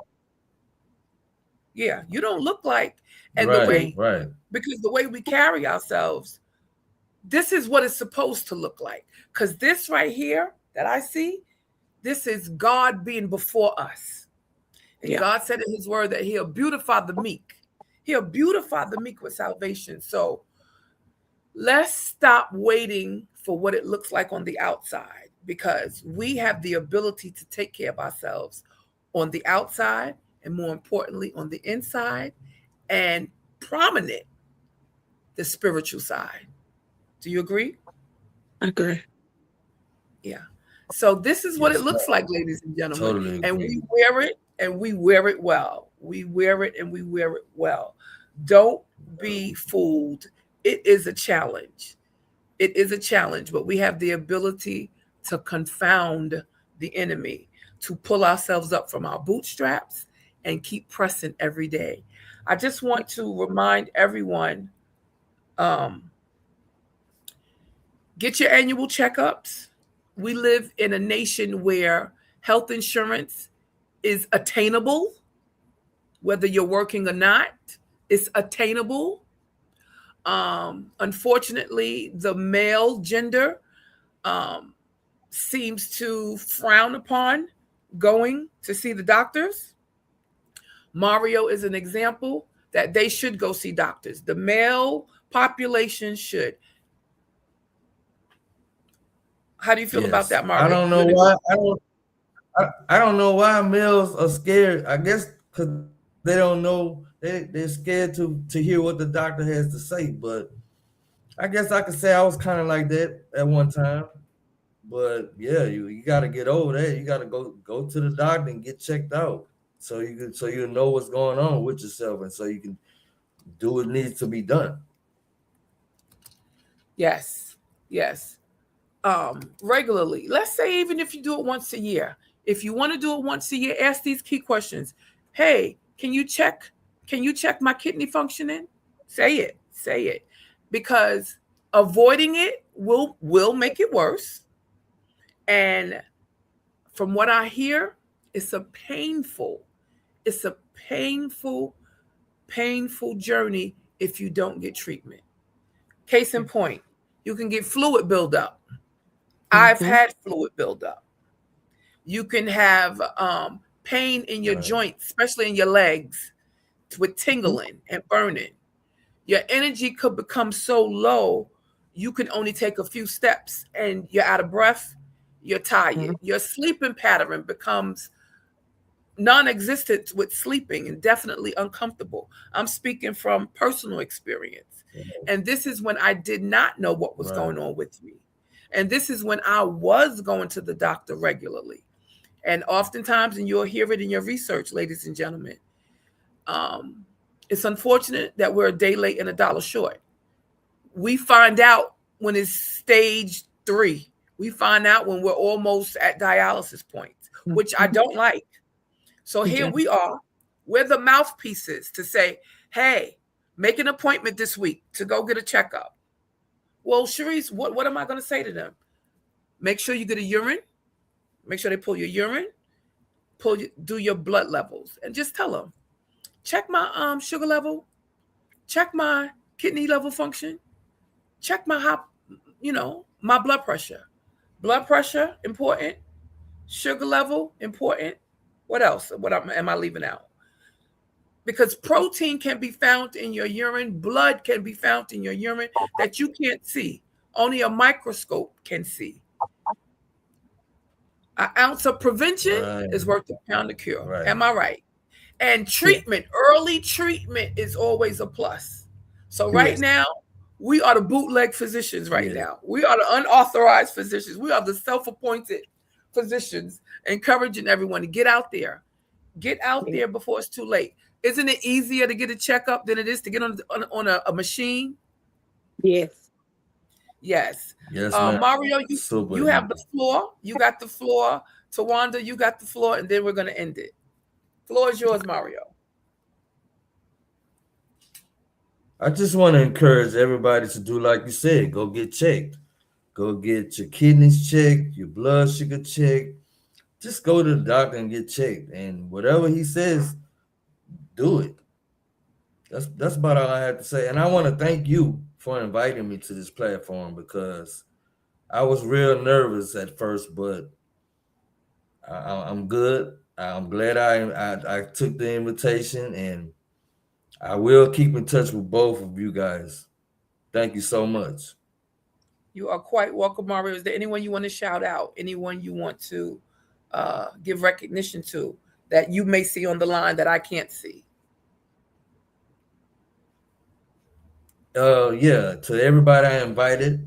Speaker 1: Yeah, you don't look like, and the
Speaker 2: Right,
Speaker 1: way,
Speaker 2: right.
Speaker 1: because the way we carry ourselves, this is what it's supposed to look like. Because this right here that I see, this is God being before us. And
Speaker 3: Yeah.
Speaker 1: God said in his word that he'll beautify the meek. He'll beautify the meek with salvation. So let's stop waiting for what it looks like on the outside, because we have the ability to take care of ourselves on the outside and, more importantly, on the inside, and prominent the spiritual side. Do you agree?
Speaker 3: I agree.
Speaker 1: Yeah. So this is what it
Speaker 2: Yes,
Speaker 1: looks like, ladies and gentlemen.
Speaker 2: totally
Speaker 1: And
Speaker 2: agree.
Speaker 1: we wear it and we wear it well. We wear it and we wear it well. Don't be fooled. It is a challenge. It is a challenge, but we have the ability to confound the enemy, to pull ourselves up from our bootstraps and keep pressing every day. I just want to remind everyone, um, get your annual checkups. We live in a nation where health insurance is attainable, whether you're working or not. It's attainable. Unfortunately, the male gender seems to frown upon going to see the doctors. Mario is an example that they should go see doctors. The male population should. How do you feel about
Speaker 2: Yes.
Speaker 1: that, Mario?
Speaker 2: I don't know why. I don't know why males are scared. I guess because they don't know. They're scared to hear what the doctor has to say. But I guess I could say I was kind of like that at one time. But yeah, you got to get over that. You got to go to the doctor and get checked out, so you know what's going on with yourself, and so you can do what needs to be done.
Speaker 1: Yes, yes. Regularly. Let's say even if you do it once a year. If you want to do it once a year, ask these key questions. Hey, can you check my kidney functioning? Say it. Because avoiding it will make it worse. And from what I hear, it's a painful journey if you don't get treatment. Case in point, you can get fluid buildup. I've had fluid buildup. You can have pain in your joints, especially in your legs, with tingling and burning. Your energy could become so low, you can only take a few steps and you're out of breath, you're tired. Your sleeping pattern becomes non-existent with sleeping and definitely uncomfortable. I'm speaking from personal experience. And this is when I did not know what was going on with me. And this is when I was going to the doctor regularly. And oftentimes, and you'll hear it in your research, ladies and gentlemen, it's unfortunate that we're a day late and a dollar short. We find out when it's stage 3. We find out when we're almost at dialysis points, which I don't like. So here we are. We're the mouthpieces to say, hey, make an appointment this week to go get a checkup. Well, Sharice, what am I going to say to them? Make sure you get a urine. Make sure they pull your urine. Do your blood levels. And just tell them, check my sugar level. Check my kidney level function. Check my my blood pressure. Blood pressure, important. Sugar level, important. What else? What am I leaving out? Because protein can be found in your urine, blood can be found in your urine that you can't see. Only a microscope can see. An ounce of prevention is worth a pound of cure. Right. Am I right? And treatment, early treatment is always a plus. So right now, we are the bootleg physicians right now. We are the unauthorized physicians. We are the self-appointed physicians, encouraging everyone to get out there. Get out there before it's too late. Isn't it easier to get a checkup than it is to get on a machine?
Speaker 3: Yes.
Speaker 2: Yes,
Speaker 1: Mario, you have the floor. You got the floor. Tawanda, you got the floor, and then we're going to end it. Floor is yours, Mario.
Speaker 2: I just want to encourage everybody to do like you said. Go get checked. Go get your kidneys checked, your blood sugar checked. Just go to the doctor and get checked. And whatever he says, do it. That's about all I have to say. And I want to thank you for inviting me to this platform, because I was real nervous at first, but I'm good. I'm glad I took the invitation, and I will keep in touch with both of you guys. Thank you so much.
Speaker 1: You are quite welcome, Mario. Is there anyone you want to shout out? Anyone you want to give recognition to that you may see on the line that I can't see?
Speaker 2: To everybody I invited.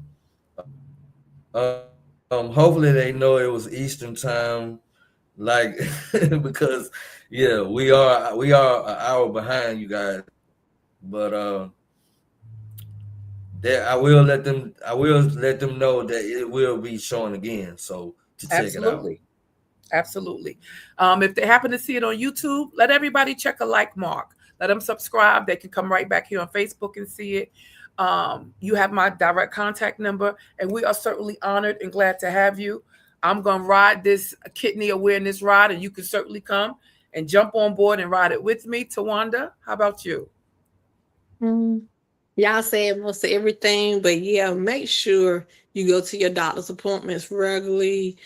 Speaker 2: Hopefully they know it was Eastern time, like because we are an hour behind you guys. But I will let them know that it will be shown again. So to check it out.
Speaker 1: Absolutely. If they happen to see it on YouTube, let everybody check a like mark. Let them subscribe. They can come right back here on Facebook and see it. You have my direct contact number, and we are certainly honored and glad to have you. I'm going to ride this kidney awareness ride, and you can certainly come and jump on board and ride it with me. Tawanda, how about you?
Speaker 3: Y'all said most of everything, but yeah, make sure you go to your doctor's appointments regularly,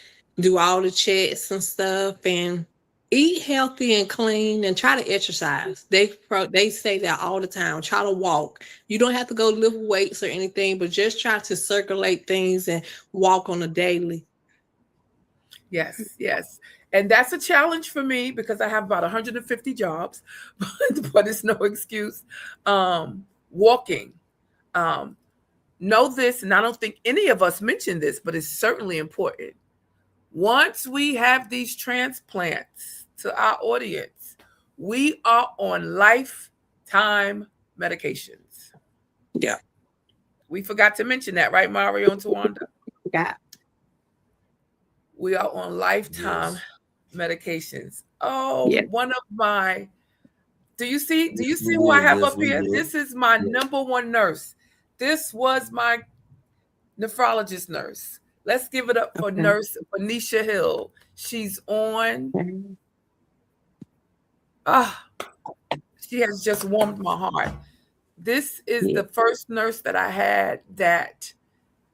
Speaker 3: do all the checks and stuff, and eat healthy and clean, and try to exercise. They say that all the time. Try to walk. You don't have to go lift weights or anything, but just try to circulate things and walk on a daily.
Speaker 1: Yes. And that's a challenge for me because I have about 150 jobs, but it's no excuse. Walking. Know this, and I don't think any of us mentioned this, but it's certainly important. Once we have these transplants, to our audience, we are on lifetime medications.
Speaker 3: Yeah.
Speaker 1: We forgot to mention that, right, Mario and Tawanda?
Speaker 3: Yeah.
Speaker 1: We are on lifetime medications. Oh,
Speaker 3: yeah.
Speaker 1: One of my, do you see who I have up here? This is my number one nurse. This was my nephrologist nurse. Let's give it up for Nurse Benicia Hill. She's on. She has just warmed my heart. This is the first nurse that I had that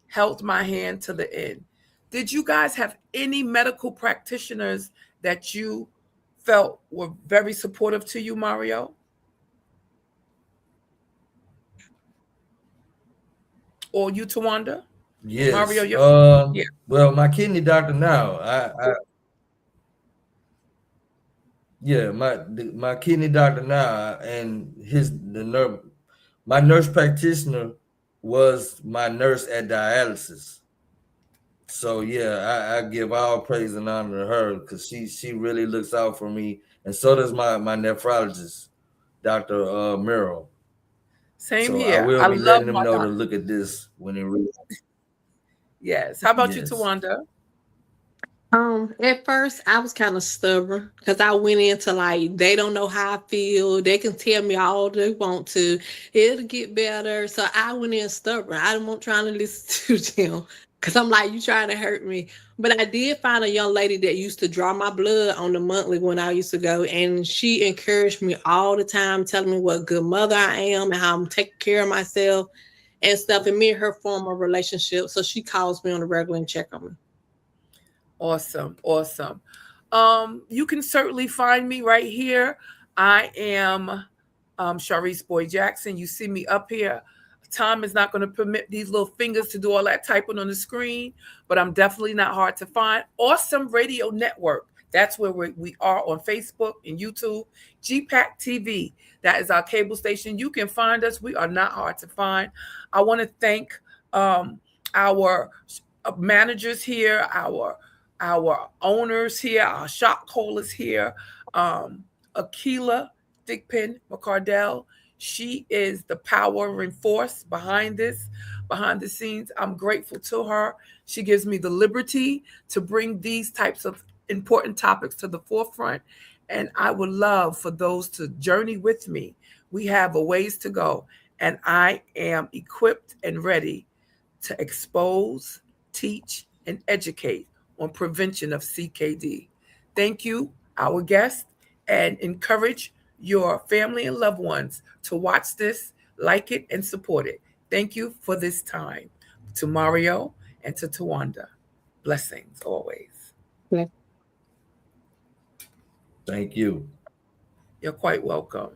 Speaker 1: held my hand to the end. Did you guys have any medical practitioners that you felt were very supportive to you, Mario? Or you, Tawanda?
Speaker 2: Yes.
Speaker 1: Mario,
Speaker 2: Well, my kidney doctor now, my kidney doctor now, and my nurse practitioner was my nurse at dialysis. So I give all praise and honor to her because she really looks out for me, and so does my nephrologist, Dr. Merrill.
Speaker 1: Same here.
Speaker 2: I will be letting them know to look at this when it reads.
Speaker 1: Yes. How about you, Tawanda?
Speaker 3: At first I was kind of stubborn because I went into like, they don't know how I feel. They can tell me all they want to. It'll get better. So I went in stubborn. I wasn't trying to listen to them because I'm like, you trying to hurt me. But I did find a young lady that used to draw my blood on the monthly when I used to go. And she encouraged me all the time, telling me what good mother I am and how I'm taking care of myself and stuff. And me and her form a relationship. So she calls me on the regular and check on me.
Speaker 1: Awesome. You can certainly find me right here. I am Sharice Boyd Jackson. You see me up here. Time is not going to permit these little fingers to do all that typing on the screen, but I'm definitely not hard to find. Awesome Radio Network. That's where we are on Facebook and YouTube. GPAC TV. That is our cable station. You can find us. We are not hard to find. I want to thank our managers here, our owners here, our shop callers here, Akila Thigpen McCardell. She is the powering force behind the scenes. I'm grateful to her. She gives me the liberty to bring these types of important topics to the forefront. And I would love for those to journey with me. We have a ways to go, and I am equipped and ready to expose, teach, and educate on prevention of CKD. Thank you, our guest, and encourage your family and loved ones to watch this, like it, and support it. Thank you for this time. To Mario and to Tawanda. Blessings always.
Speaker 2: Thank you.
Speaker 1: You're quite welcome.